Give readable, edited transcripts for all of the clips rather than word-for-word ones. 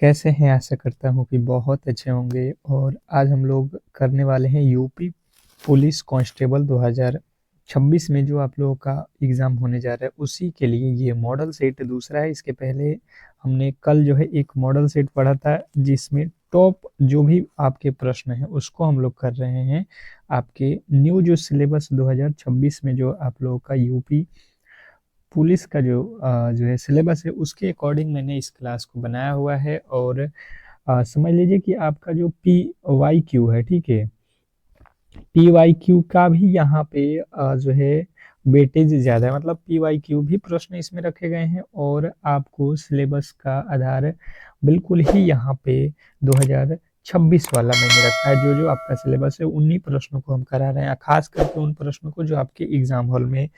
कैसे हैं? आशा करता हूँ कि बहुत अच्छे होंगे। और आज हम लोग करने वाले हैं यूपी पुलिस कांस्टेबल 2026 में जो आप लोगों का एग्ज़ाम होने जा रहा है, उसी के लिए ये मॉडल सेट दूसरा है। इसके पहले हमने कल जो है एक मॉडल सेट पढ़ा था, जिसमें टॉप जो भी आपके प्रश्न हैं उसको हम लोग कर रहे हैं। आपके न्यू जो सिलेबस 2026 में जो आप लोगों का यूपी पुलिस का जो है सिलेबस है, उसके अकॉर्डिंग मैंने इस क्लास को बनाया हुआ है। और समझ लीजिए कि आपका जो पी वाई क्यू है, ठीक है, पी वाई क्यू का भी यहाँ पे जो है वेटेज ज़्यादा है, मतलब पी वाई क्यू भी प्रश्न इसमें रखे गए हैं। और आपको सिलेबस का आधार बिल्कुल ही यहाँ पे 2026 वाला मैंने रखा है। जो जो आपका सिलेबस है उन्हीं प्रश्नों को हम करा रहे हैं, खास करके उन प्रश्नों को जो आपके एग्जाम हॉल में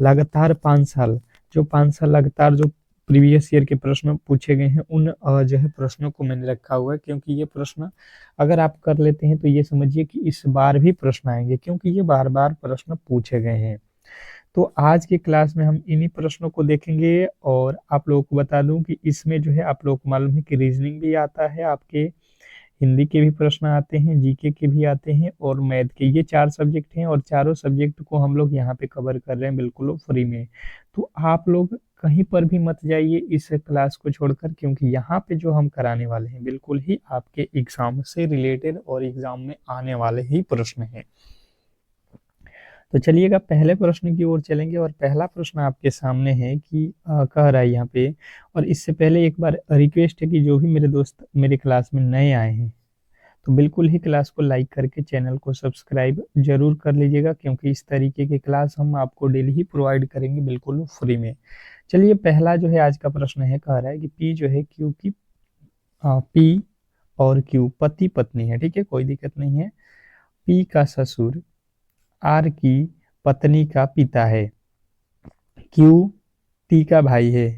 लगातार 5 साल, जो 5 साल लगातार जो प्रीवियस ईयर के प्रश्न पूछे गए हैं, उन जो है प्रश्नों को मैंने रखा हुआ है। क्योंकि ये प्रश्न अगर आप कर लेते हैं तो ये समझिए कि इस बार भी प्रश्न आएंगे, क्योंकि ये बार बार प्रश्न पूछे गए हैं। तो आज की क्लास में हम इन्हीं प्रश्नों को देखेंगे। और आप लोगों को बता दूं कि इसमें जो है आप लोगों को मालूम है कि रीजनिंग भी आता है, आपके हिंदी के भी प्रश्न आते हैं, जीके के भी आते हैं और मैथ के। ये 4 सब्जेक्ट हैं और चारों सब्जेक्ट को हम लोग यहाँ पे कवर कर रहे हैं बिल्कुल फ्री में। तो आप लोग कहीं पर भी मत जाइए इस क्लास को छोड़कर, क्योंकि यहाँ पे जो हम कराने वाले हैं बिल्कुल ही आपके एग्जाम से रिलेटेड और एग्जाम में आने वाले ही प्रश्न हैं। तो चलिएगा पहले प्रश्न की ओर चलेंगे। और पहला प्रश्न आपके सामने है कि कह रहा है यहाँ पे। और इससे पहले एक बार रिक्वेस्ट है कि जो भी मेरे दोस्त मेरे क्लास में नए आए हैं, तो बिल्कुल ही क्लास को लाइक करके चैनल को सब्सक्राइब जरूर कर लीजिएगा, क्योंकि इस तरीके की क्लास हम आपको डेली ही प्रोवाइड करेंगे बिल्कुल फ्री में। चलिए पहला जो है आज का प्रश्न है, कह रहा है कि पी जो है क्यू की, पी और क्यू पति पत्नी है, ठीक है, कोई दिक्कत नहीं है। पी का ससुर आर की पत्नी का पिता है, क्यू टी का भाई है,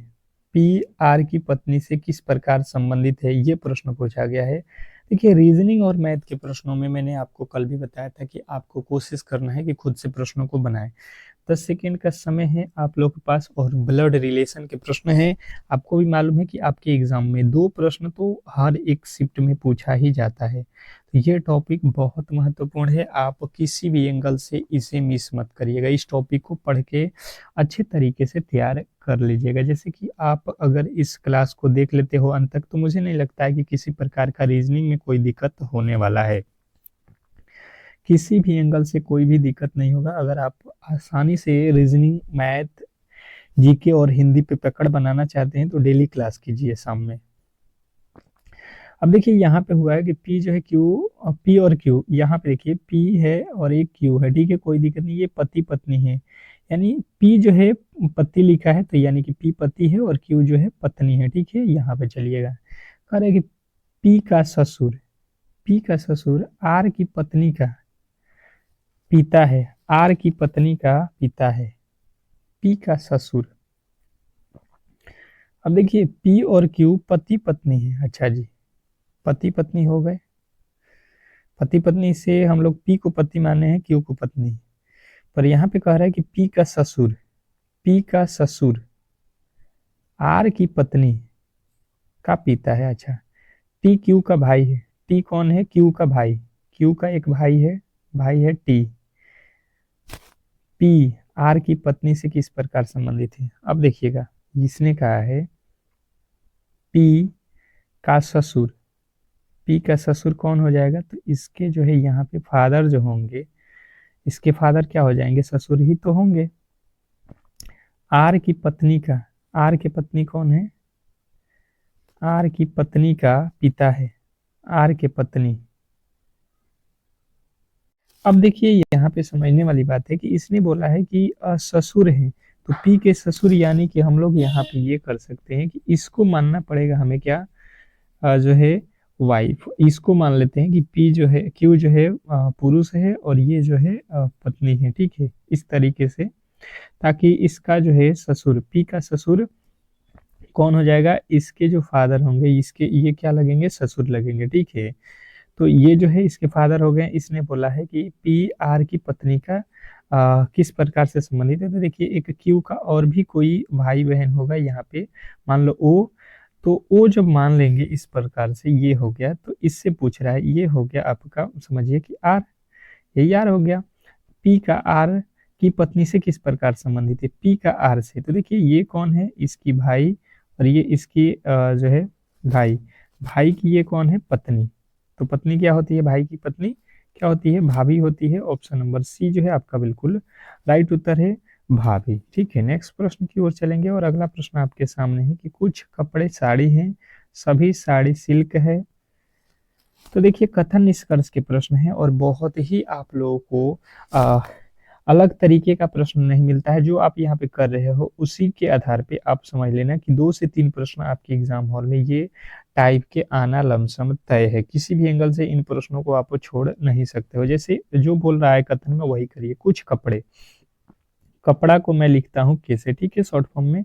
पी आर की पत्नी से किस प्रकार संबंधित है, ये प्रश्न पूछा गया है। देखिए, रीजनिंग और मैथ के प्रश्नों में मैंने आपको कल भी बताया था कि आपको कोशिश करना है कि खुद से प्रश्नों को बनाएं। 10 सेकेंड का समय है आप लोग के पास। और ब्लड रिलेशन के प्रश्न हैं। आपको भी मालूम है कि आपके एग्जाम में 2 प्रश्न तो हर एक शिफ्ट में पूछा ही जाता है। तो ये टॉपिक बहुत महत्वपूर्ण है, आप किसी भी एंगल से इसे मिस मत करिएगा। इस टॉपिक को पढ़ के अच्छे तरीके से तैयार कर लीजिएगा। जैसे कि आप अगर इस क्लास को देख लेते हो अंत तक, तो मुझे नहीं लगता है कि किसी प्रकार का रीजनिंग में कोई दिक्कत होने वाला है। किसी भी एंगल से कोई भी दिक्कत नहीं होगा। अगर आप आसानी से रीजनिंग, मैथ, जीके और हिंदी पे पकड़ बनाना चाहते हैं तो डेली क्लास कीजिए शाम में। अब देखिए यहाँ पे हुआ है कि पी जो है क्यू, पी और क्यू, यहाँ पे देखिए पी है और एक क्यू है, ठीक है, कोई दिक्कत नहीं। ये पति पत्नी है, यानी पी जो है पति लिखा है, तो यानी कि पी पति है और क्यू जो है पत्नी है, ठीक है। यहाँ पे चलिएगा, कह रहे हैं कि पी का ससुर, पी का ससुर आर की पत्नी का पिता है, आर की पत्नी का पिता है, पी का ससुर। अब देखिए पी और क्यू पति पत्नी है, अच्छा जी, पति पत्नी हो गए। पति पत्नी से हम लोग पी को पति माने हैं, क्यू को पत्नी। पर यहाँ पे कह रहा है कि पी का ससुर, पी का ससुर आर की पत्नी का पिता है, अच्छा। टी क्यू का भाई है, टी कौन है? क्यू का भाई, क्यू का एक भाई है टी। पी आर की पत्नी से किस प्रकार संबंधित है? अब देखिएगा, इसने कहा है पी का ससुर, पी का ससुर कौन हो जाएगा? तो इसके जो है यहाँ पे फादर जो होंगे, इसके फादर क्या हो जाएंगे? ससुर ही तो होंगे। आर की पत्नी का, आर की पत्नी कौन है? आर की पत्नी का पिता है, आर के पत्नी। अब देखिए यहाँ पे समझने वाली बात है कि इसने बोला है कि ससुर है, तो पी के ससुर, यानी कि हम लोग यहाँ पे ये कर सकते हैं कि इसको मानना पड़ेगा हमें, क्या जो है वाइफ। इसको मान लेते हैं कि पी जो है, क्यू जो है पुरुष है और ये जो है पत्नी है, ठीक है, इस तरीके से। ताकि इसका जो है ससुर, पी का ससुर कौन हो जाएगा? इसके जो फादर होंगे, इसके ये क्या लगेंगे? ससुर लगेंगे, ठीक है। तो ये जो है इसके फादर हो गए। इसने बोला है कि पी आर की पत्नी का किस प्रकार से संबंधित है। तो देखिए एक क्यू का और भी कोई भाई बहन होगा यहाँ पे, मान लो ओ, तो वो जब मान लेंगे इस प्रकार से, ये हो गया, तो इससे पूछ रहा है, ये हो गया आपका, समझिए कि आर, यही आर हो गया। पी का आर की पत्नी से किस प्रकार संबंधित है, पी का आर से, तो देखिए ये कौन है, इसकी भाई, और ये इसकी जो है भाई, भाई की ये कौन है, पत्नी। तो पत्नी क्या होती है, भाई की पत्नी क्या होती है, भाभी होती है। ऑप्शन नंबर सी जो है आपका बिल्कुल राइट उत्तर है, भाभी। ठीक है, नेक्स्ट प्रश्न की ओर चलेंगे, और अगला प्रश्न आपके सामने है कि कुछ कपड़े साड़ी हैं, सभी साड़ी सिल्क है। तो देखिए कथन निष्कर्ष के प्रश्न है, और बहुत ही आप लोगों को आ, अलग तरीके का प्रश्न नहीं मिलता है। जो आप यहाँ पे कर रहे हो उसी के आधार पे आप समझ लेना कि 2 से 3 प्रश्न आपके एग्जाम हॉल में ये टाइप के आना लमसम तय है। किसी भी एंगल से इन प्रश्नों को आप छोड़ नहीं सकते हो। जैसे जो बोल रहा है कथन में वही करिए। कुछ कपड़े, कपड़ा को मैं लिखता हूँ कैसे, ठीक है, शॉर्ट फॉर्म में,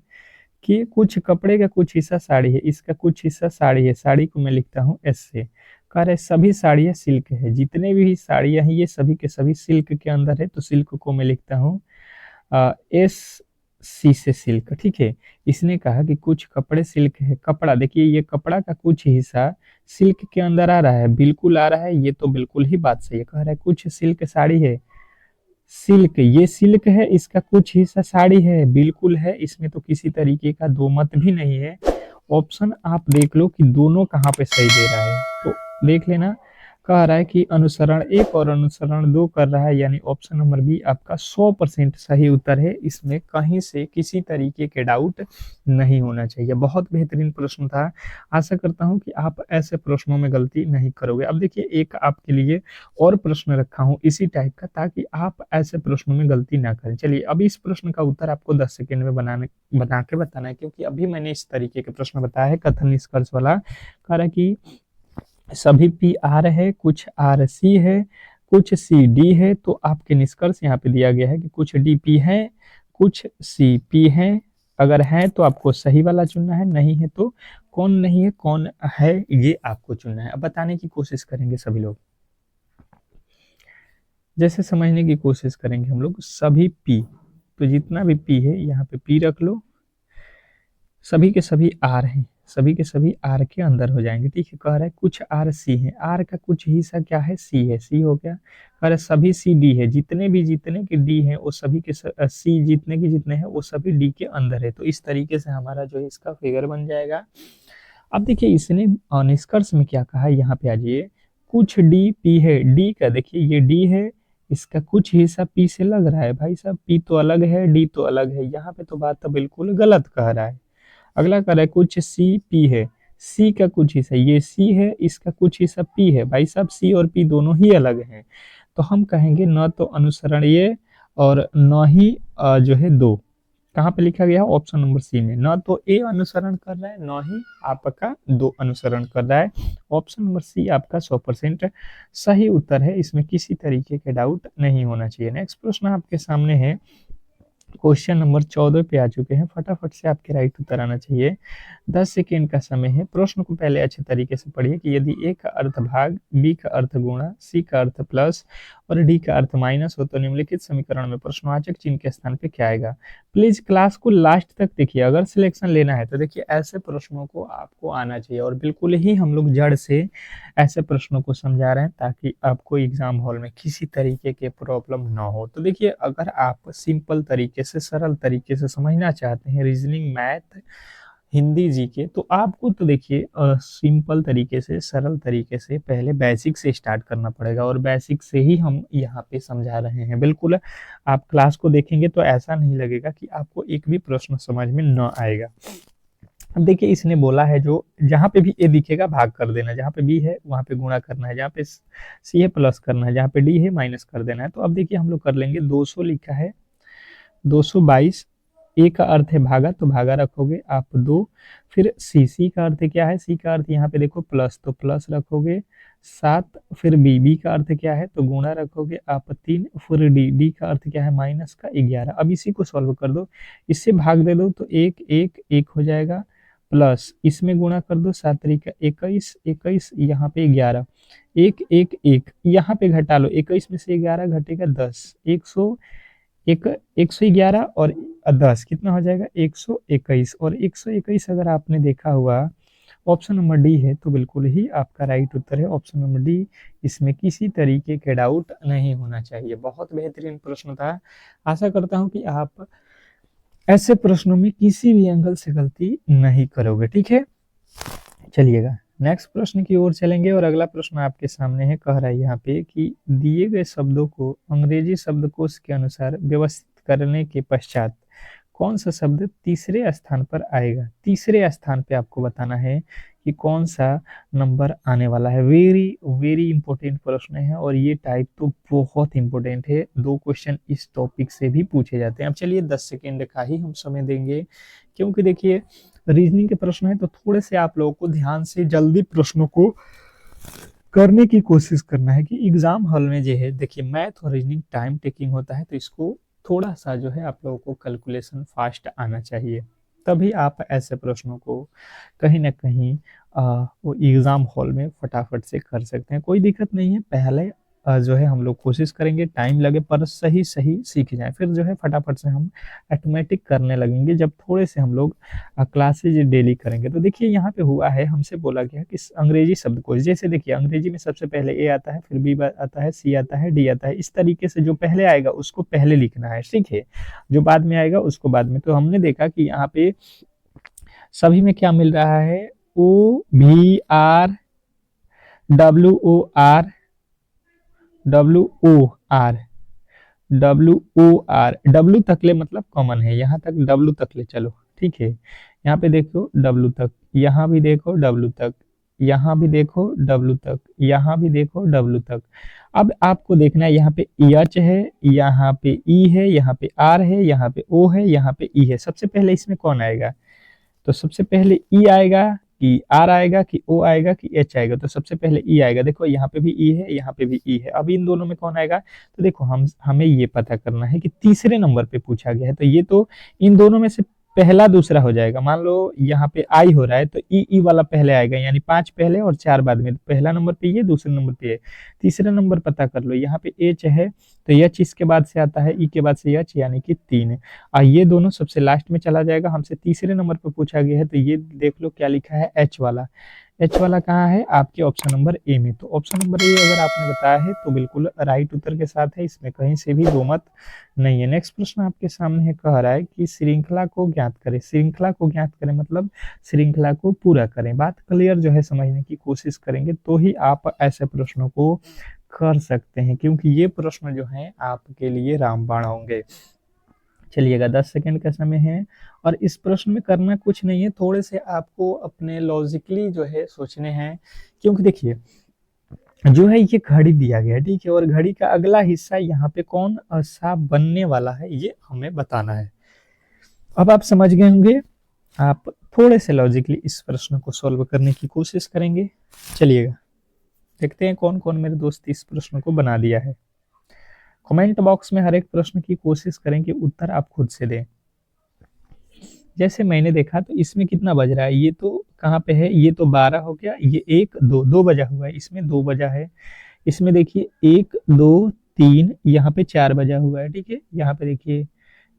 कि कुछ कपड़े का कुछ हिस्सा साड़ी है, इसका कुछ हिस्सा साड़ी है, साड़ी को मैं लिखता हूँ एस से। कह रहे सभी साड़ियाँ सिल्क है, जितने भी साड़ियाँ हैं ये सभी के सभी सिल्क के अंदर है, तो सिल्क को मैं लिखता हूँ एस सी से सिल्क। ठीक है, इसने कहा कि कुछ कपड़े सिल्क है, कपड़ा, देखिए ये कपड़ा का कुछ हिस्सा सिल्क के अंदर आ रहा है, बिल्कुल आ रहा है, ये तो बिल्कुल ही बात सही है। कह रहा है कुछ सिल्क साड़ी है, सिल्क, ये सिल्क है, इसका कुछ हिस्सा साड़ी है, बिल्कुल है, इसमें तो किसी तरीके का दो मत भी नहीं है। ऑप्शन आप देख लो कि दोनों कहाँ पे सही दे रहा है, तो देख लेना। कह रहा है कि अनुसरण 1 और अनुसरण 2 कर रहा है, यानी ऑप्शन नंबर बी आपका 100% सही उत्तर है। इसमें कहीं से किसी तरीके के डाउट नहीं होना चाहिए। बहुत बेहतरीन प्रश्न था, आशा करता हूं कि आप ऐसे प्रश्नों में गलती नहीं करोगे। अब देखिए एक आपके लिए और प्रश्न रखा हूं इसी टाइप का, ताकि आप ऐसे प्रश्नों में गलती ना करें। चलिए अब इस प्रश्न का उत्तर आपको 10 सेकेंड में बना के बताना है, क्योंकि अभी मैंने इस तरीके के प्रश्न बताया है कथन निष्कर्ष वाला। कह रहा है कि सभी पी आर है, कुछ आर सी है, कुछ सी डी है, तो आपके निष्कर्ष यहाँ पे दिया गया है कि कुछ डी पी है, कुछ सी पी है। अगर है तो आपको सही वाला चुनना है, नहीं है तो कौन नहीं है कौन है ये आपको चुनना है। अब बताने की कोशिश करेंगे सभी लोग, जैसे समझने की कोशिश करेंगे हम लोग। सभी पी, तो जितना भी पी है यहाँ पे पी रख लो, सभी के सभी आर हैं, सभी के सभी आर के अंदर हो जाएंगे। ठीक है, कह रहा है कुछ आर सी है, आर का कुछ हिस्सा क्या है, सी है, सी हो गया। कह रहा है सभी सी डी है, जितने के डी है वो सभी के सी जितने के जितने हैं वो सभी डी के अंदर है। तो इस तरीके से हमारा जो है इसका फिगर बन जाएगा। अब देखिए इसने निष्कर्ष में क्या कहा है, यहाँ पे आ जाइए। कुछ डी पी है, डी का देखिए ये डी है, इसका कुछ हिस्सा पी से लग रहा है। भाई साहब पी तो अलग है, डी तो अलग है, यहाँ पे तो बात तो बिल्कुल गलत कह रहा है। अगला कह रहा है कुछ सी पी है, सी का कुछ हिस्सा, ये सी है, इसका कुछ हिस्सा पी है। भाई साहब सी और पी दोनों ही अलग हैं, तो हम कहेंगे न तो अनुसरण ये, और न ही जो है दो। कहाँ पे लिखा गया है, ऑप्शन नंबर सी में। न तो ए अनुसरण कर रहा है, न ही आपका दो अनुसरण कर रहा है। ऑप्शन नंबर सी आपका 100% सही उत्तर है, इसमें किसी तरीके के डाउट नहीं होना चाहिए। नेक्स्ट प्रश्न आपके सामने है, क्वेश्चन नंबर 14 पे आ चुके हैं। फटाफट से आपके राइट उत्तर आना चाहिए। 10 सेकेंड का समय है। प्रश्न को पहले अच्छे तरीके से पढ़िए कि यदि ए का अर्थ भाग, बी का अर्थ गुणा, सी का अर्थ प्लस और डी का अर्थ माइनस हो तो निम्नलिखित समीकरण में प्रश्नवाचक चिन्ह के स्थान पे क्या आएगा। प्लीज क्लास को लास्ट तक देखिए, अगर सिलेक्शन लेना है तो देखिए ऐसे प्रश्नों को आपको आना चाहिए, और बिल्कुल ही हम लोग जड़ से ऐसे प्रश्नों को समझा रहे हैं ताकि आपको एग्जाम हॉल में किसी तरीके के प्रॉब्लम ना हो। तो देखिए अगर आप सिंपल तरीके से, सरल तरीके से समझना चाहते हैं रीजनिंग, मैथ, हिंदी, जीके, तो आपको तो देखिए सिंपल तरीके से, सरल तरीके से पहले बेसिक से स्टार्ट करना पड़ेगा, और बेसिक से ही हम यहाँ पे समझा रहे हैं। बिल्कुल आप क्लास को देखेंगे तो ऐसा नहीं लगेगा कि आपको एक भी प्रश्न समझ में न आएगा। अब देखिए इसने बोला है जो जहाँ पे भी ए दिखेगा भाग कर देना, जहाँ पे बी है वहाँ पे गुणा करना है, जहाँ पे सी है प्लस करना है, जहाँ पे डी है माइनस कर देना है। तो अब देखिए हम लोग कर लेंगे। 200 लिखा है, 222, ए का अर्थ है भागा, तो भागा रखोगे आप 2। फिर सी का अर्थ क्या है, सी का अर्थ यहाँ पे देखो प्लस, तो प्लस रखोगे 7। फिर बी का अर्थ क्या है, तो गुणा रखोगे आप 3। फिर डी का अर्थ क्या है, माइनस का 11। अब इसी को सॉल्व कर दो, इससे भाग दे दो तो 1 1 1 हो जाएगा, प्लस इसमें गुणा कर दो 7 तरीका 21 21, यहाँ पे 11, 1 1 1, यहाँ पे घटा लो, 21 में से 11 घटेगा 10, 111 और 10 कितना हो जाएगा, 121। और 121 अगर आपने देखा हुआ ऑप्शन नंबर डी है तो बिल्कुल ही आपका राइट उत्तर है ऑप्शन नंबर डी। इसमें किसी तरीके के डाउट नहीं होना चाहिए। बहुत बेहतरीन प्रश्न था। आशा करता हूं कि आप ऐसे प्रश्नों में किसी भी एंगल से गलती नहीं करोगे। ठीक है, चलिएगा नेक्स्ट प्रश्न की ओर चलेंगे और अगला प्रश्न आपके सामने है। कह रहा है यहाँ पे कि दिए गए शब्दों को अंग्रेजी शब्दकोश के अनुसार व्यवस्थित करने के पश्चात कौन सा शब्द तीसरे स्थान पर आएगा। तीसरे स्थान पे आपको बताना है कि कौन सा नंबर आने वाला है। वेरी वेरी इंपॉर्टेंट प्रश्न है और ये टाइप तो बहुत इंपॉर्टेंट है। 2 क्वेश्चन इस टॉपिक से भी पूछे जाते हैं। अब चलिए 10 सेकेंड का ही हम समय देंगे, क्योंकि देखिए रीजनिंग के प्रश्न है तो थोड़े से आप लोगों को ध्यान से जल्दी प्रश्नों को करने की कोशिश करना है कि एग्जाम हॉल में जो है देखिए मैथ और रीजनिंग टाइम टेकिंग होता है, तो इसको थोड़ा सा जो है आप लोगों को कैलकुलेशन फास्ट आना चाहिए, तभी आप ऐसे प्रश्नों को कहीं ना कहीं वो एग्जाम हॉल में फटाफट से कर सकते हैं। कोई दिक्कत नहीं है, पहले जो है हम लोग कोशिश करेंगे, टाइम लगे पर सही सही सीख जाए, फिर जो है फटाफट से हम ऑटोमेटिक करने लगेंगे जब थोड़े से हम लोग क्लासेज डेली करेंगे। तो देखिए यहाँ पे हुआ है, हमसे बोला गया कि अंग्रेजी शब्दकोश, जैसे देखिए अंग्रेजी में सबसे पहले ए आता है, फिर बी आता है, सी आता है, डी आता है। इस तरीके से जो पहले आएगा उसको पहले लिखना है, ठीक है, जो बाद में आएगा उसको बाद में। तो हमने देखा कि यहाँ पे सभी में क्या मिल रहा है, ओ भी R W O R W O R W O R, W तकले मतलब कॉमन है, यहाँ तक डब्ल्यू तकले चलो, ठीक है। यहाँ पे देखो डब्ल्यू तक, यहाँ भी देखो डब्ल्यू तक, यहाँ भी देखो डब्ल्यू तक, यहाँ भी देखो डब्ल्यू तक। अब आपको देखना है यहाँ पे एच है, यहाँ पे ई है, यहाँ पे आर है, यहाँ पे ओ है, यहाँ पे ई है। सबसे पहले इसमें कौन आएगा, तो सबसे पहले ई आएगा कि आर आएगा कि ओ आएगा कि एच आएगा, तो सबसे पहले ई आएगा। देखो यहाँ पे भी ई है, यहाँ पे भी ई है। अब इन दोनों में कौन आएगा, तो देखो हमें ये पता करना है कि तीसरे नंबर पे पूछा गया है, तो ये तो इन दोनों में से पहला दूसरा हो जाएगा। मान लो यहाँ पे आई हो रहा है तो ई वाला पहले आएगा, यानी 5 पहले और 4 बाद में। तो पहला नंबर पे ये, दूसरे नंबर पे ये, तीसरा नंबर पता कर लो। यहाँ पे एच है तो एच इसके बाद से आता है, ई के बाद से एच, यानी कि 3। ये दोनों सबसे लास्ट में चला जाएगा। हमसे तीसरे नंबर पर पूछा गया है तो ये देख लो क्या लिखा है, एच वाला। एच वाला कहाँ है, आपके ऑप्शन नंबर ए में। तो ऑप्शन नंबर ए अगर आपने बताया है तो बिल्कुल राइट उत्तर के साथ है, इसमें कहीं से भी दो मत नहीं है। नेक्स्ट प्रश्न आपके सामने है, कह रहा है कि श्रृंखला को ज्ञात करें। श्रृंखला को ज्ञात करें मतलब श्रृंखला को पूरा करें। बात क्लियर जो है समझने की कोशिश करेंगे तो ही आप ऐसे प्रश्नों को कर सकते हैं, क्योंकि ये प्रश्न जो है आपके लिए रामबाण होंगे। चलिएगा 10 सेकंड का समय है और इस प्रश्न में करना कुछ नहीं है, थोड़े से आपको अपने लॉजिकली जो है सोचने हैं, क्योंकि देखिए जो है ये घड़ी दिया गया है, ठीक है, और घड़ी का अगला हिस्सा यहाँ पे कौन सा बनने वाला है ये हमें बताना है। अब आप समझ गए होंगे, आप थोड़े से लॉजिकली इस प्रश्न को सॉल्व करने की कोशिश करेंगे। चलिएगा देखते हैं कौन कौन मेरे दोस्त इस प्रश्न को बना दिया है। कमेंट बॉक्स में हर एक प्रश्न की कोशिश करें कि उत्तर आप खुद से दें। जैसे मैंने देखा तो इसमें कितना बज रहा है, ये तो कहाँ पे है, ये तो 12 हो गया, ये 1 2 2 बजा हुआ है, इसमें 2 बजा है। इसमें देखिए 1 2 3, यहाँ पे 4 बजा हुआ है, ठीक है। यहाँ पे देखिए,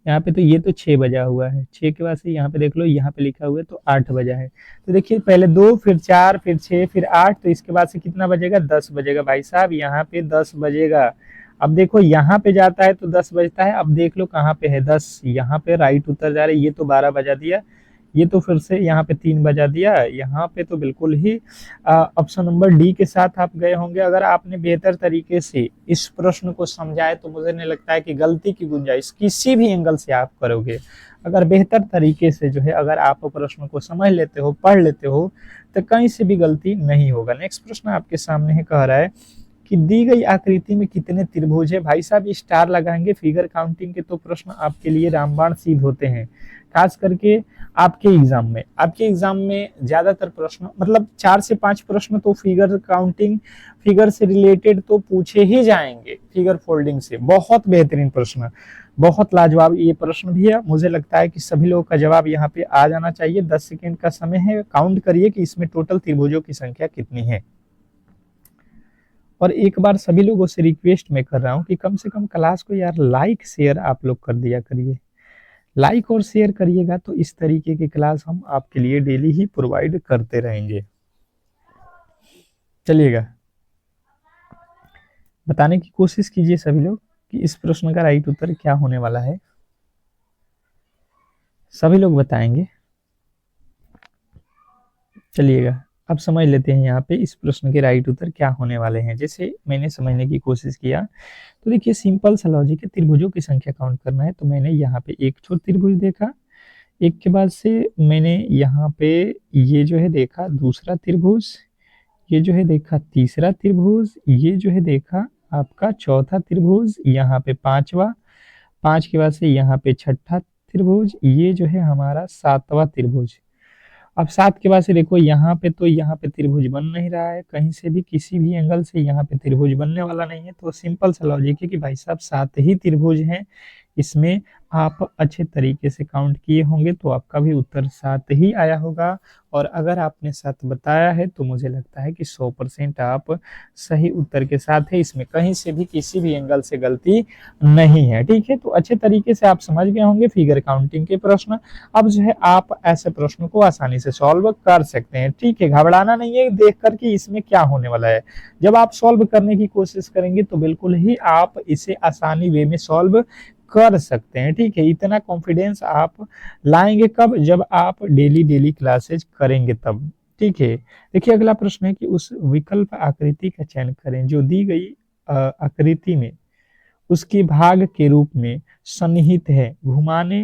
यहाँ पे तो ये तो 6 बजा हुआ है, 6 के बाद से यहाँ पे देख लो, यहाँ पे लिखा हुआ है तो 8 बजा है। तो देखिए पहले 2 फिर 4 फिर 6 फिर 8, तो इसके बाद से कितना बजेगा, 10 बजेगा भाई साहब, यहाँ पे 10 बजेगा। अब देखो यहाँ पे जाता है तो 10 बजता है, अब देख लो कहाँ पे है 10, यहाँ पे राइट उत्तर जा रहा है। ये तो 12 बजा दिया, ये तो फिर से यहाँ पे 3 बजा दिया, यहाँ पे तो बिल्कुल ही ऑप्शन नंबर डी के साथ आप गए होंगे। अगर आपने बेहतर तरीके से इस प्रश्न को समझाए तो मुझे नहीं लगता है कि गलती की गुंजाइश किसी भी एंगल से आप करोगे। अगर बेहतर तरीके से जो है अगर आप प्रश्न को समझ लेते हो, पढ़ लेते हो, तो कहीं से भी गलती नहीं होगा। नेक्स्ट प्रश्न आपके सामने है, कह रहा है कि दी गई आकृति में कितने त्रिभुज है। भाई साहब स्टार लगाएंगे फिगर काउंटिंग के तो प्रश्न आपके लिए रामबाण सिद्ध होते हैं, खास करके आपके एग्जाम में ज्यादातर प्रश्न मतलब 4 से 5 प्रश्न तो फिगर काउंटिंग, फिगर से रिलेटेड तो पूछे ही जाएंगे, फिगर फोल्डिंग से। बहुत बेहतरीन प्रश्न, बहुत लाजवाब ये प्रश्न भी है। मुझे लगता है कि सभी लोगों का जवाब यहाँ पे आ जाना चाहिए। 10 सेकेंड का समय है, काउंट करिए कि इसमें टोटल त्रिभुजों की संख्या कितनी है। और एक बार सभी लोगों से रिक्वेस्ट मैं कर रहा हूँ कि कम से कम क्लास को यार लाइक शेयर आप लोग कर दिया करिए। लाइक और शेयर करिएगा, तो इस तरीके की क्लास हम आपके लिए डेली ही प्रोवाइड करते रहेंगे। चलिएगा, बताने की कोशिश कीजिए सभी लोग कि इस प्रश्न का राइट उत्तर क्या होने वाला है। सभी लोग बताएंगे। चलिएगा, अब समझ लेते हैं यहाँ पे इस प्रश्न के राइट उत्तर क्या होने वाले हैं। जैसे मैंने समझने की कोशिश किया, तो देखिए सिंपल सा लॉजिक है, त्रिभुजों की संख्या काउंट करना है। तो मैंने यहाँ पे एक छोर त्रिभुज देखा, एक के बाद से मैंने यहाँ पे ये जो है देखा दूसरा त्रिभुज, ये जो है देखा तीसरा त्रिभुज, ये जो है देखा आपका चौथा त्रिभुज, यहाँ पे पांचवा, पांच के बाद से यहाँ पे छठा त्रिभुज, ये जो है हमारा सातवां त्रिभुज। अब सात के बाद से देखो यहाँ पे, तो यहाँ पे त्रिभुज बन नहीं रहा है कहीं से भी, किसी भी एंगल से यहाँ पे त्रिभुज बनने वाला नहीं है। तो सिंपल सा लॉजिक है कि भाई साहब सात ही त्रिभुज हैं, इसमें आप अच्छे तरीके से काउंट किए होंगे तो आपका भी उत्तर सात ही आया होगा। और अगर आपने सात बताया है तो मुझे लगता है कि 100% आप सही उत्तर के साथ है, इसमें कहीं से भी किसी भी एंगल से गलती नहीं है। ठीक है, तो अच्छे तरीके से आप समझ गए होंगे फिगर काउंटिंग के प्रश्न। अब जो है आप ऐसे प्रश्न को आसानी से सॉल्व कर सकते हैं। ठीक है, घबराना नहीं है देख कर कि इसमें क्या होने वाला है। जब आप सॉल्व करने की कोशिश करेंगे तो बिल्कुल ही आप इसे आसानी वे में सॉल्व कर सकते हैं। ठीक है, इतना कॉन्फिडेंस आप लाएंगे कब, जब आप डेली डेली क्लासेज करेंगे तब। ठीक है, देखिए अगला प्रश्न है कि उस विकल्प आकृति का चयन करें जो दी गई आकृति में उसके भाग के रूप में सन्निहित है। घुमाने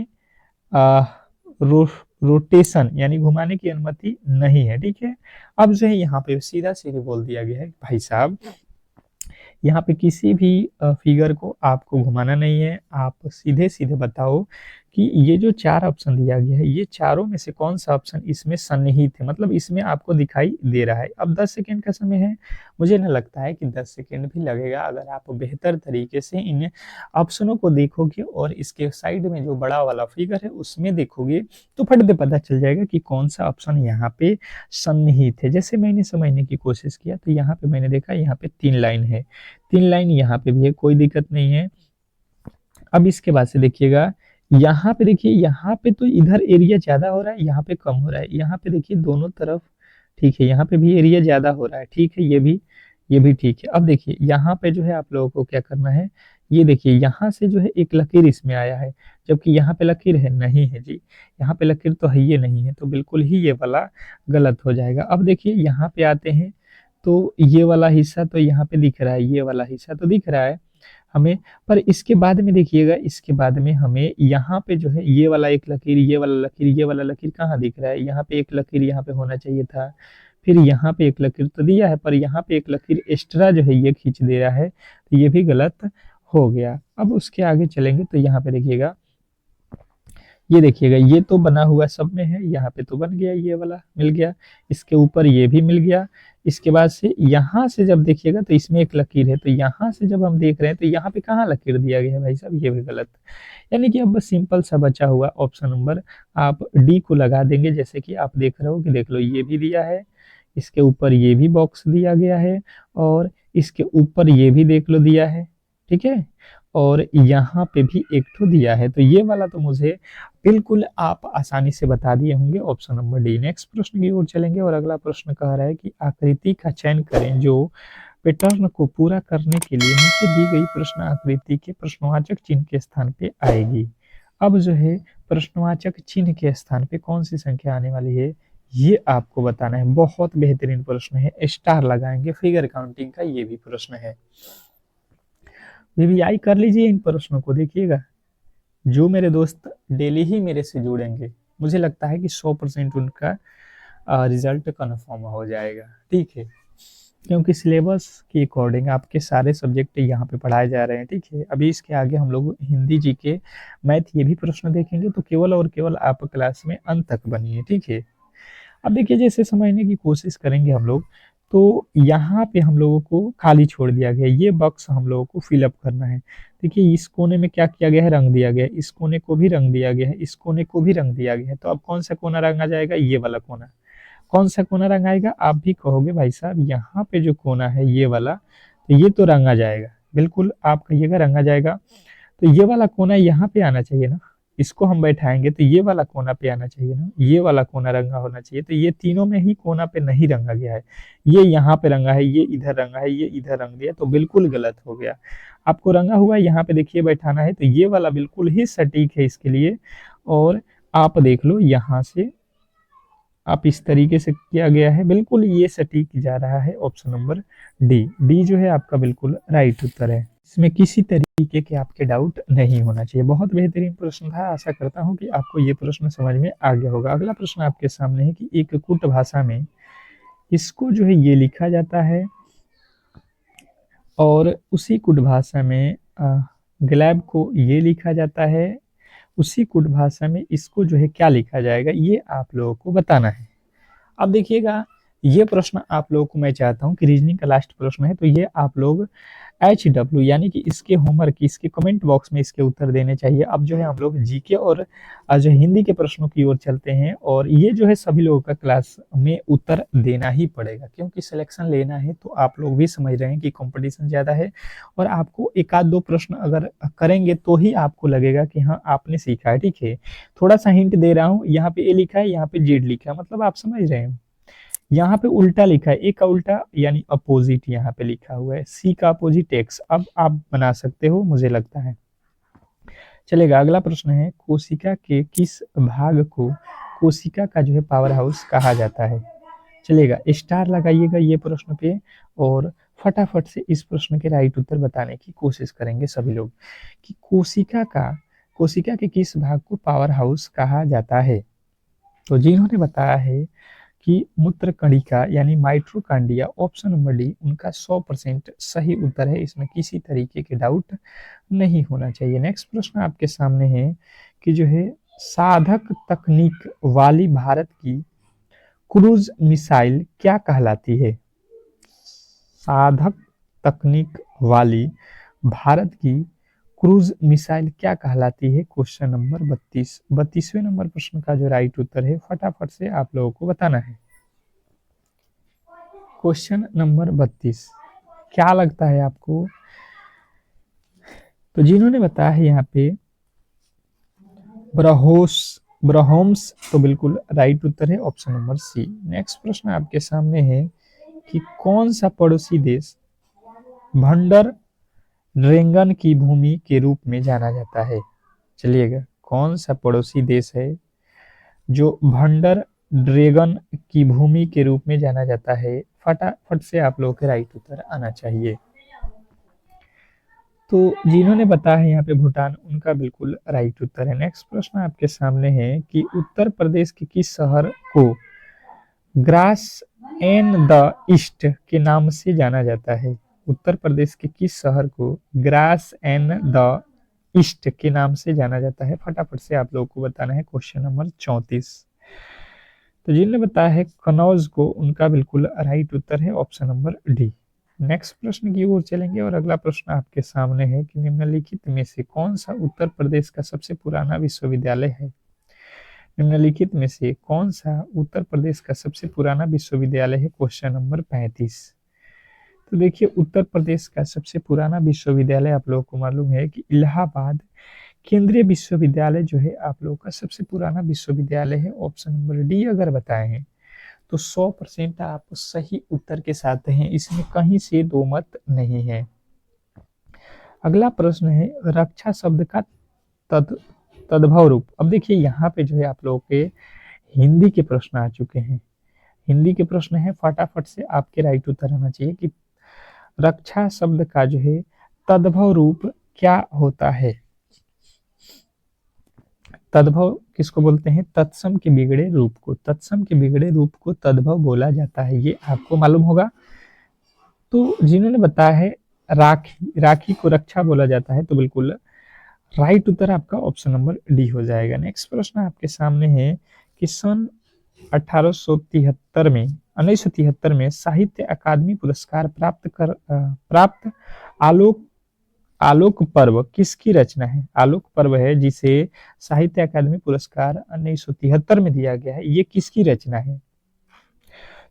रोटेशन यानी घुमाने की अनुमति नहीं है। ठीक है, अब जो है यहाँ पे सीधा सीधे बोल दिया गया है भाई साहब यहाँ पे किसी भी फिगर को आपको घुमाना नहीं है, आप सीधे सीधे बताओ कि ये जो चार ऑप्शन दिया गया है ये चारों में से कौन सा ऑप्शन इसमें सन्निहित है, मतलब इसमें आपको दिखाई दे रहा है। अब 10 सेकेंड का समय है, मुझे न लगता है कि 10 सेकेंड भी लगेगा अगर आप बेहतर तरीके से इन ऑप्शनों को देखोगे और इसके साइड में जो बड़ा वाला फिगर है उसमें देखोगे तो फट दे पता चल जाएगा कि कौन सा ऑप्शन यहाँ पे सन्निहित है। जैसे मैंने समझने की कोशिश किया तो यहाँ पे मैंने देखा यहाँ पे 3 लाइन है, 3 लाइन यहाँ पे भी है, कोई दिक्कत नहीं है। अब इसके बाद से देखिएगा यहाँ पे, देखिए यहाँ पे तो इधर एरिया ज्यादा हो रहा है, यहाँ पे कम हो रहा है। यहाँ पे देखिए दोनों तरफ ठीक है, यहाँ पे भी एरिया ज्यादा हो रहा है। ठीक है, ये भी ठीक है। अब देखिए यहाँ पे जो है आप लोगों को क्या करना है, ये देखिए यहाँ से जो है एक लकीर इसमें आया है, जबकि यहाँ पे लकीर है नहीं है जी, यहाँ पे लकीर तो है ये नहीं है, तो बिल्कुल ही ये वाला गलत हो जाएगा। अब देखिए यहाँ पे आते हैं तो ये वाला हिस्सा तो यहाँ पे दिख रहा है, ये वाला हिस्सा तो दिख रहा है हमें, पर इसके बाद में देखिएगा, इसके बाद में हमें यहाँ पे जो है ये वाला एक लकीर, ये वाला लकीर, ये वाला लकीर कहाँ दिख रहा है, यहाँ पे एक लकीर यहाँ पे होना चाहिए था, फिर यहाँ पे एक लकीर तो दिया है पर यहाँ पे एक लकीर एक्स्ट्रा जो है ये खींच दे रहा है, तो ये भी गलत हो गया। अब उसके आगे चलेंगे तो यहाँ पे देखिएगा, ये देखिएगा ये तो बना हुआ सब में है, यहाँ पे तो बन गया, ये वाला मिल गया, इसके ऊपर ये भी मिल गया। इसके बाद से यहाँ से जब देखिएगा तो इसमें एक लकीर है, तो यहाँ से जब हम देख रहे हैं तो यहाँ पे कहाँ लकीर दिया गया है भाई साहब, ये भी गलत। यानी कि अब बस सिंपल सा बचा हुआ ऑप्शन नंबर आप डी को लगा देंगे। जैसे कि आप देख रहे हो कि देख लो ये भी दिया है, इसके ऊपर ये भी बॉक्स दिया गया है और इसके ऊपर ये भी देख लो दिया है। ठीक है, और यहाँ पे भी एक तो दिया है, तो ये वाला तो मुझे बिल्कुल आप आसानी से बता दिए होंगे, ऑप्शन नंबर डी। नेक्स्ट प्रश्न की ओर चलेंगे और अगला प्रश्न कह रहा है कि आकृति का चयन करें जो पैटर्न को पूरा करने के लिए नीचे दी गई प्रश्न आकृति के प्रश्नवाचक चिन्ह के स्थान पे आएगी। अब जो है प्रश्नवाचक चिन्ह के स्थान पे कौन सी संख्या आने वाली है ये आपको बताना है। बहुत बेहतरीन प्रश्न है, स्टार लगाएंगे, फिगर काउंटिंग का ये भी प्रश्न है। वीवीआई कर लीजिए इन प्रश्नों को, देखिएगा जो मेरे दोस्त डेली ही मेरे से जुड़ेंगे मुझे लगता है कि 100% उनका रिजल्ट कन्फर्म हो जाएगा। ठीक है, क्योंकि सिलेबस के अकॉर्डिंग आपके सारे सब्जेक्ट यहाँ पे पढ़ाए जा रहे हैं। ठीक है, अभी इसके आगे हम लोग हिंदी जीके मैथ ये भी प्रश्न देखेंगे, तो केवल और केवल आप क्लास में अंत तक बनिए। ठीक है, अब देखिए जैसे समझने की कोशिश करेंगे हम लोग, तो यहाँ पे हम लोगों को खाली छोड़ दिया गया, ये बॉक्स हम लोगों को फिलअप करना है। देखिए इस कोने में क्या किया गया है, रंग दिया गया है, इस कोने को भी रंग दिया गया है, इस कोने को भी रंग दिया गया है। तो अब कौन सा कोना रंगा जाएगा, ये वाला कोना। कौन सा कोना रंगाएगा, आप भी कहोगे भाई साहब यहाँ पे जो कोना है ये वाला, तो ये तो रंगा जाएगा, बिल्कुल आप कहिएगा रंगा जाएगा। तो ये वाला कोना यहाँ पे आना चाहिए ना, इसको हम बैठाएंगे तो ये वाला कोना पे आना चाहिए ना, ये वाला कोना रंगा होना चाहिए, तो ये तीनों में ही कोना पे नहीं रंगा गया है, ये यहाँ पे रंगा है, ये इधर रंगा है, ये इधर रंग दिया, तो बिल्कुल गलत हो गया। आपको रंगा हुआ यहाँ पे देखिए बैठाना है, तो ये वाला बिल्कुल ही सटीक है इसके लिए। और आप देख लो यहाँ से आप इस तरीके से किया गया है, बिल्कुल ये सटीक जा रहा है। ऑप्शन नंबर डी, डी जो है आपका बिल्कुल राइट उत्तर है। इसमें किसी तरीके के आपके डाउट नहीं होना चाहिए। बहुत बेहतरीन प्रश्न था, आशा करता हूं कि आपको ये प्रश्न समझ में आ गया होगा। अगला प्रश्न आपके सामने है कि एक कुट भाषा में इसको जो है ये लिखा जाता है, और उसी कुट भाषा में ग्लैब को ये लिखा जाता है, उसी कुट भाषा में इसको जो है क्या लिखा जाएगा, ये आप लोगों को बताना है। अब देखिएगा, ये प्रश्न आप लोगों को मैं चाहता हूं कि रीजनिंग का लास्ट प्रश्न है, तो ये आप लोग HW यानी कि इसके होमवर्क की इसके कमेंट बॉक्स में इसके उत्तर देने चाहिए। अब जो है हम लोग जीके और जो हिंदी के प्रश्नों की ओर चलते हैं, और ये जो है सभी लोगों का क्लास में उत्तर देना ही पड़ेगा, क्योंकि सिलेक्शन लेना है। तो आप लोग भी समझ रहे हैं कि कंपटीशन ज़्यादा है, और आपको एक आध दो प्रश्न अगर करेंगे तो ही आपको लगेगा कि हाँ आपने सीखा है। ठीक है, थोड़ा सा हिंट दे रहा हूँ, यहाँ पे ए लिखा है, यहाँ पे जेड लिखा है, मतलब आप समझ रहे हैं। यहाँ पे उल्टा लिखा है, ए का उल्टा यानी अपोजिट यहाँ पे लिखा हुआ है, सी का अपोजिट एक्स। अब आप बना सकते हो, मुझे लगता है चलेगा। अगला प्रश्न है, कोशिका के किस भाग को कोशिका का जो है पावर हाउस कहा जाता है। चलेगा, स्टार लगाइएगा ये प्रश्न पे, और फटाफट से इस प्रश्न के राइट उत्तर बताने की कोशिश करेंगे सभी लोग कि कोशिका के किस भाग को पावर हाउस कहा जाता है। तो जिन्होंने बताया है कि मूत्र कणिका यानी माइट्रोकांडिया, ऑप्शन नंबर डी उनका 100% सही उत्तर है, इसमें किसी तरीके के डाउट नहीं होना चाहिए। नेक्स्ट प्रश्न आपके सामने है कि जो है साधक तकनीक वाली भारत की क्रूज मिसाइल क्या कहलाती है। साधक तकनीक वाली भारत की क्रूज मिसाइल क्या कहलाती है, क्वेश्चन नंबर 32वें नंबर प्रश्न का जो राइट उत्तर है फटाफट से आप लोगों को बताना है। क्वेश्चन नंबर 32 क्या लगता है आपको। तो जिन्होंने बताया है यहाँ पे ब्रहोम्स, तो बिल्कुल राइट उत्तर है ऑप्शन नंबर सी। नेक्स्ट प्रश्न आपके सामने है कि कौन सा पड़ोसी देश भंडर ड्रैगन की भूमि के रूप में जाना जाता है। चलिएगा, कौन सा पड़ोसी देश है जो भंडर ड्रैगन की भूमि के रूप में जाना जाता है, फटाफट से आप लोगों के राइट उत्तर आना चाहिए। तो जिन्होंने बताया है यहाँ पे भूटान, उनका बिल्कुल राइट उत्तर है। नेक्स्ट प्रश्न आपके सामने है कि उत्तर प्रदेश के किस शहर को ग्रास एन द ईस्ट के नाम से जाना जाता है। उत्तर प्रदेश के किस शहर को ग्रास एन द ईस्ट के नाम से जाना जाता है, फटाफट से आप लोगों को बताना है। Question number 34। तो जिन्होंने बताया है कनौज को, उनका बिल्कुल राइट उत्तर है ऑप्शन नंबर डी। नेक्स्ट प्रश्न की ओर चलेंगे, और अगला प्रश्न आपके सामने है कि निम्नलिखित में से कौन सा उत्तर प्रदेश का सबसे पुराना विश्वविद्यालय है। निम्नलिखित में से कौन सा उत्तर प्रदेश का सबसे पुराना विश्वविद्यालय है, क्वेश्चन नंबर 35। तो देखिए, उत्तर प्रदेश का सबसे पुराना विश्वविद्यालय आप लोगों को मालूम है कि इलाहाबाद केंद्रीय विश्वविद्यालय जो है आप लोगों का सबसे पुराना विश्वविद्यालय है। ऑप्शन नंबर डी अगर बताए हैं तो 100% आप सही उत्तर के साथ हैं, इसमें कहीं से दो मत नहीं है। अगला प्रश्न है रक्षा शब्द का तद्भव रूप। अब देखिए, यहाँ पे जो है आप लोगों के हिंदी के प्रश्न आ चुके हैं, हिंदी के प्रश्न है, फटाफट से आपके राइट उत्तर आना चाहिए कि रक्षा शब्द का जो है तद्भव रूप क्या होता है। तद्भव किसको बोलते हैं, तत्सम के बिगड़े रूप को, तत्सम के बिगड़े रूप को तद्भव बोला जाता है, ये आपको मालूम होगा। तो जिन्होंने बताया है राखी, राखी को रक्षा बोला जाता है, तो बिल्कुल राइट उत्तर आपका ऑप्शन नंबर डी हो जाएगा। नेक्स्ट प्रश्न आपके सामने है कि सन 1973 में साहित्य अकादमी पुरस्कार प्राप्त आलोक पर्व किसकी रचना है। आलोक पर्व है जिसे साहित्य अकादमी पुरस्कार 1973 में दिया गया है, ये किसकी रचना है। तो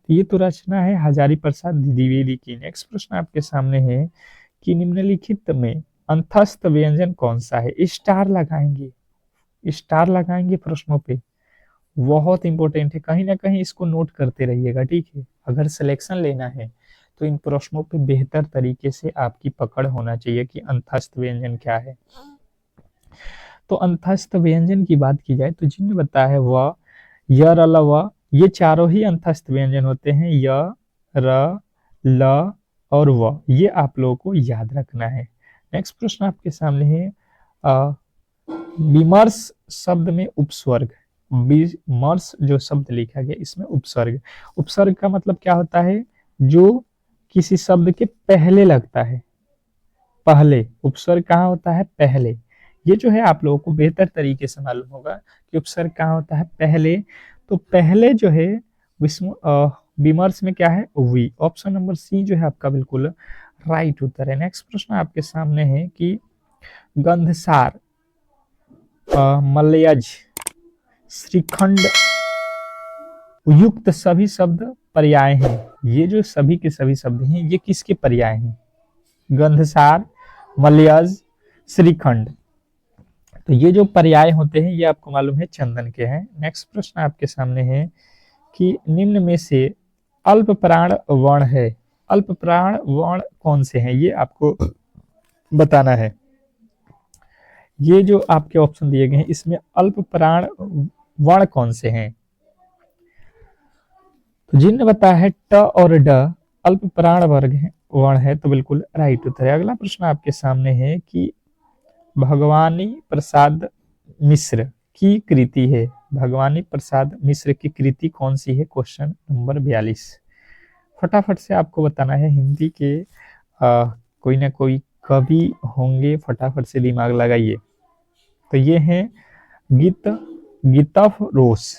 ये तो रचना है हजारी प्रसाद द्विवेदी की। नेक्स्ट प्रश्न आपके सामने है कि निम्नलिखित में अंतस्थ व्यंजन कौन सा है। स्टार लगाएंगे, स्टार लगाएंगे प्रश्नों पे, बहुत इंपॉर्टेंट है, कहीं ना कहीं इसको नोट करते रहिएगा, ठीक है। अगर सिलेक्शन लेना है तो इन प्रश्नों पे बेहतर तरीके से आपकी पकड़ होना चाहिए कि अंतस्थ व्यंजन क्या है। तो अंतस्थ व्यंजन की बात की जाए तो जिन्हें बताया है व, य, र, ल, व, ये चारों ही अंतस्थ व्यंजन होते हैं। य, र, ल और व, ये आप लोगों को याद रखना है। नेक्स्ट प्रश्न आपके सामने है, विमर्श शब्द में उपस्वर्ग। विमर्श जो शब्द लिखा गया इसमें उपसर्ग, उपसर्ग का मतलब क्या होता है, जो किसी शब्द के पहले लगता है, पहले। उपसर्ग कहाँ होता है, पहले। ये जो है आप लोगों को बेहतर तरीके से मालूम होगा कि उपसर्ग कहाँ होता है, पहले। तो पहले जो है विमर्श में क्या है, वी। ऑप्शन नंबर सी जो है आपका बिल्कुल राइट उत्तर है। नेक्स्ट प्रश्न आपके सामने है कि गंधसार, मलयज, श्रीखंड युक्त सभी शब्द पर्याय हैं। ये जो सभी के सभी शब्द हैं ये किसके पर्याय हैं, गंधसार, मलयज, श्रीखंड। तो ये जो पर्याय होते हैं ये आपको मालूम है चंदन के हैं। नेक्स्ट प्रश्न आपके सामने है कि निम्न में से अल्प प्राण वर्ण है, अल्प प्राण वर्ण कौन से हैं, ये आपको बताना है। ये जो आपके ऑप्शन दिए गए हैं इसमें अल्प प्राण वर्ण कौन से हैं, तो जिन्हें बताया है ट और ड अल्प प्राण वर्ग है, वर्ण है, तो बिल्कुल राइट उत्तर है। अगला प्रश्न आपके सामने है कि भगवानी प्रसाद मिश्र की कृति है, भगवानी प्रसाद मिश्र की कृति कौन सी है, क्वेश्चन नंबर 42। फटाफट से आपको बताना है, हिंदी के कोई ना कोई कवि होंगे, फटाफट से दिमाग लगाइए। तो ये है गीत गीतफ्रोस,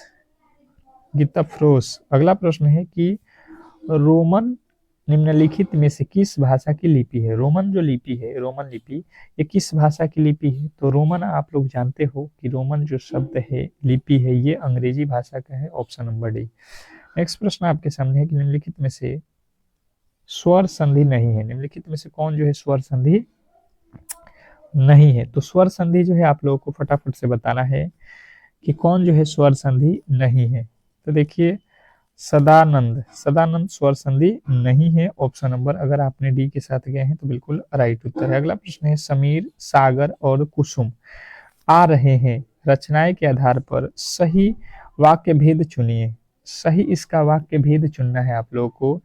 गीतफ्रोस। अगला प्रश्न है कि रोमन निम्नलिखित में से किस भाषा की लिपि है, रोमन जो लिपि है, रोमन लिपि, ये किस भाषा की लिपि है। तो रोमन आप लोग जानते हो कि रोमन जो शब्द है, लिपि है, ये अंग्रेजी भाषा का है, ऑप्शन नंबर डी। नेक्स्ट प्रश्न आपके सामने है कि निम्नलिखित में से स्वर संधि नहीं है, निम्नलिखित में से कौन जो है स्वर संधि नहीं है। तो स्वर संधि जो है आप लोगों को फटाफट से बताना है कि कौन जो है स्वर संधि नहीं है। तो देखिए सदानंद, सदानंद स्वर संधि नहीं है, ऑप्शन नंबर, अगर आपने डी के साथ गए हैं तो बिल्कुल राइट उत्तर है। अगला प्रश्न है समीर, सागर और कुसुम आ रहे हैं, रचनाएं के आधार पर सही वाक्य भेद चुनिए। सही इसका वाक्य भेद चुनना है आप लोगों को,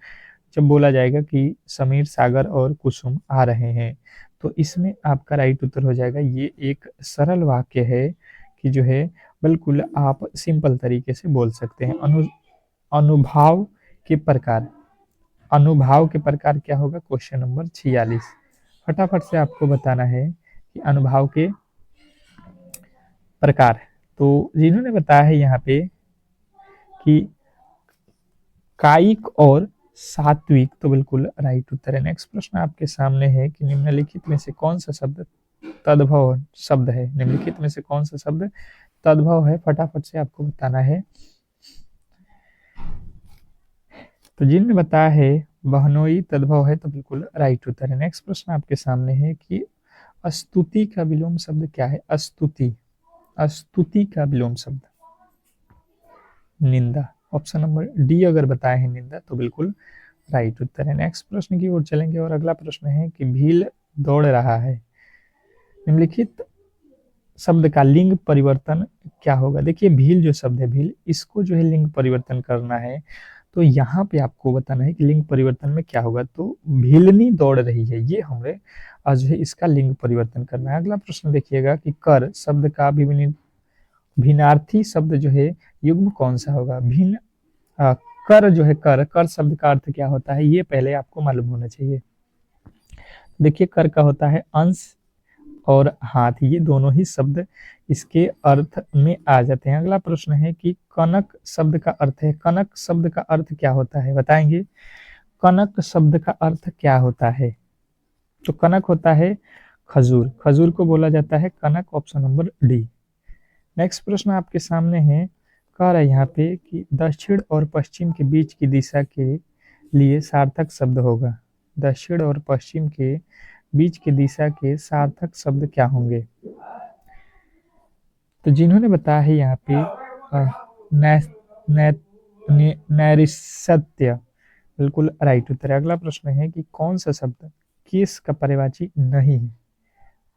जब बोला जाएगा कि समीर, सागर और कुसुम आ रहे हैं, तो इसमें आपका राइट उत्तर हो जाएगा। ये एक सरल वाक्य है कि जो है बिल्कुल आप सिंपल तरीके से बोल सकते हैं। अनुभाव के प्रकार, अनुभाव के प्रकार क्या होगा, क्वेश्चन नंबर 46। फटाफट से आपको बताना है कि अनुभाव के प्रकार। तो जिन्होंने बताया है यहाँ पे कि कायिक और सात्विक, तो बिल्कुल राइट उत्तर है। नेक्स्ट प्रश्न आपके सामने है कि निम्नलिखित में से कौन सा शब्द तद्भव शब्द है, निम्नलिखित में से कौन सा शब्द तद्भव है, फटाफट से आपको बताना है। तो जिनने बताया है बहनोई तद्भव है, तो बिल्कुल राइट उत्तर है। नेक्स्ट प्रश्न आपके सामने है कि स्तुति का विलोम शब्द क्या है, स्तुति, स्तुति का विलोम शब्द निंदा, ऑप्शन नंबर डी अगर बताए हैं निंदा, तो बिल्कुल राइट उत्तर है। नेक्स्ट प्रश्न की ओर चलेंगे और अगला प्रश्न है कि भील दौड़ रहा है, निम्नलिखित शब्द का लिंग परिवर्तन क्या होगा। देखिए भील जो शब्द है, भील, इसको जो है लिंग परिवर्तन करना है, तो यहाँ पे आपको बताना है कि लिंग परिवर्तन में क्या होगा। तो भीलनी दौड़ रही है, ये हमें आज है इसका लिंग परिवर्तन करना है। अगला प्रश्न देखिएगा कि कर शब्द का भिन्नार्थी शब्द जो है युग्म कौन सा होगा। कर जो है, कर, कर शब्द का अर्थ क्या होता है, ये पहले आपको मालूम होना चाहिए। देखिए कर का होता है अंश और हाथ, ये दोनों ही शब्द इसके अर्थ में आ जाते हैं। अगला प्रश्न है कि कनक शब्द का अर्थ है, कनक शब्द का अर्थ क्या होता है, बताएंगे। कनक शब्द का अर्थ क्या होता है, तो कनक होता है खजूर, खजूर को बोला जाता है कनक, ऑप्शन नंबर डी। नेक्स्ट प्रश्न आपके सामने है, कह रहा है यहाँ पे कि दक्षिण और पश्चिम के बीच की दिशा के लिए सार्थक शब्द होगा। दक्षिण और पश्चिम के बीच की दिशा के सार्थक शब्द क्या होंगे। तो जिन्होंने बताया है यहाँ पे नै, नै, नै, नैरिश्यत्य बिल्कुल राइट उत्तर है। अगला प्रश्न है कि कौन सा शब्द केस का पर्यायवाची नहीं है,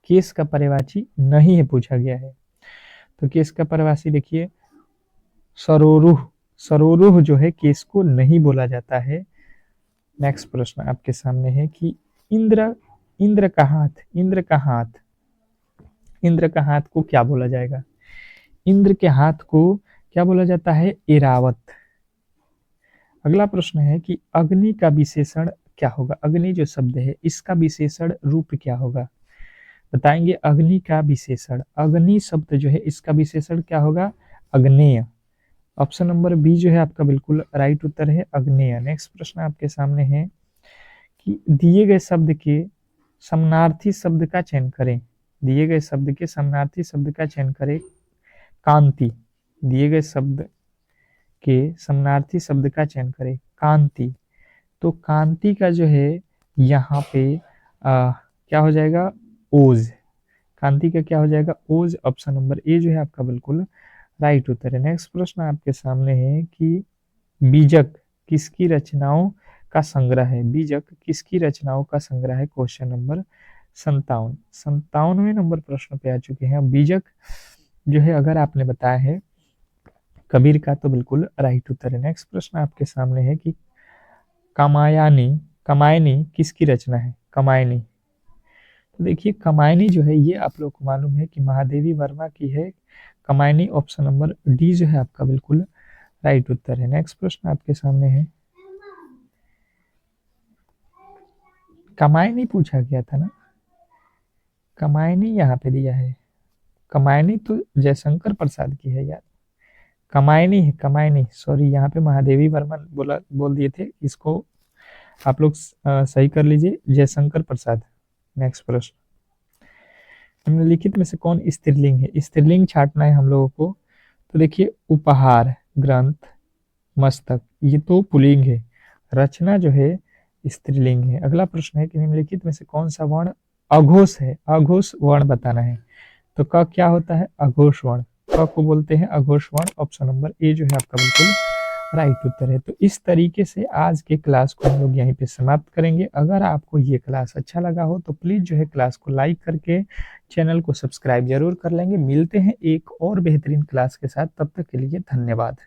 केस का पर्यायवाची नहीं है पूछा गया है। तो केस का पर्यायवाची देखिए सरोरुह, सरोरुह जो है केस को नहीं बोला जाता है। नेक्स्ट प्रश्न आपके सामने है कि इंद्र, इंद्र का हाथ, इंद्र का हाथ, इंद्र का हाथ को क्या बोला जाएगा? इंद्र के हाथ को क्या बोला जाता है? एरावत। अगला प्रश्न है कि अग्नि का विशेषण क्या होगा? अग्नि जो शब्द है इसका विशेषण रूप क्या होगा? बताएंगे अग्नि का विशेषण। अग्नि शब्द जो है इसका विशेषण क्या होगा? अग्नेय। ऑप्शन नंबर बी जो है आपका बिल्कुल राइट उत्तर है, अग्नेय। नेक्स्ट प्रश्न आपके सामने है कि दिए गए शब्द के समानार्थी शब्द का चयन करें। दिए गए शब्द के समानार्थी शब्द का चयन करें। कांति, दिए गए शब्द के समानार्थी शब्द का चयन करें। कांति, तो कांति का जो है यहाँ पे क्या हो जाएगा? ओज। कांति का क्या हो जाएगा? ओज। ऑप्शन नंबर ए जो है आपका बिल्कुल राइट उत्तर है। नेक्स्ट प्रश्न आपके सामने है कि बीजक किसकी रचनाओं का संग्रह है? बीजक किसकी रचनाओं का संग्रह है? क्वेश्चन नंबर 57, 57वें नंबर प्रश्न पे आ चुके हैं। बीजक जो है अगर आपने बताया है कबीर का, तो बिल्कुल राइट उत्तर है। नेक्स्ट प्रश्न आपके सामने है कि कामायनी, कामायनी किसकी रचना है? कामायनी, तो देखिए कामायनी जो है ये आप लोग को मालूम है कि महादेवी वर्मा की है कामायनी। ऑप्शन नंबर डी जो है आपका बिल्कुल राइट उत्तर है। नेक्स्ट प्रश्न आपके सामने है, कामायनी पूछा गया था ना, कामायनी यहाँ पे दिया है। कामायनी तो जयशंकर प्रसाद की है यार, कामायनी है, कामायनी। सॉरी यहाँ पे महादेवी वर्मन बोल दिए थे, इसको आप लोग सही कर लीजिए, जयशंकर प्रसाद। नेक्स्ट प्रश्न, निम्नलिखित में से कौन स्त्रीलिंग है? स्त्रीलिंग छांटना है हम लोगों को। तो देखिए उपहार, ग्रंथ, मस्तक, ये तो पुल्लिंग है। रचना जो है स्त्रीलिंग है। अगला प्रश्न है कि निम्नलिखित में से कौन सा वर्ण अघोष है? अघोष वर्ण बताना है। तो क क्या होता है? अघोष वर्ण। क को बोलते हैं अघोष वर्ण। ऑप्शन नंबर ए जो है आपका बिल्कुल राइट उत्तर है। तो इस तरीके से आज के क्लास को हम लोग यहीं पे समाप्त करेंगे। अगर आपको ये क्लास अच्छा लगा हो तो प्लीज जो है क्लास को लाइक करके चैनल को सब्सक्राइब जरूर कर लेंगे। मिलते हैं एक और बेहतरीन क्लास के साथ, तब तक के लिए धन्यवाद।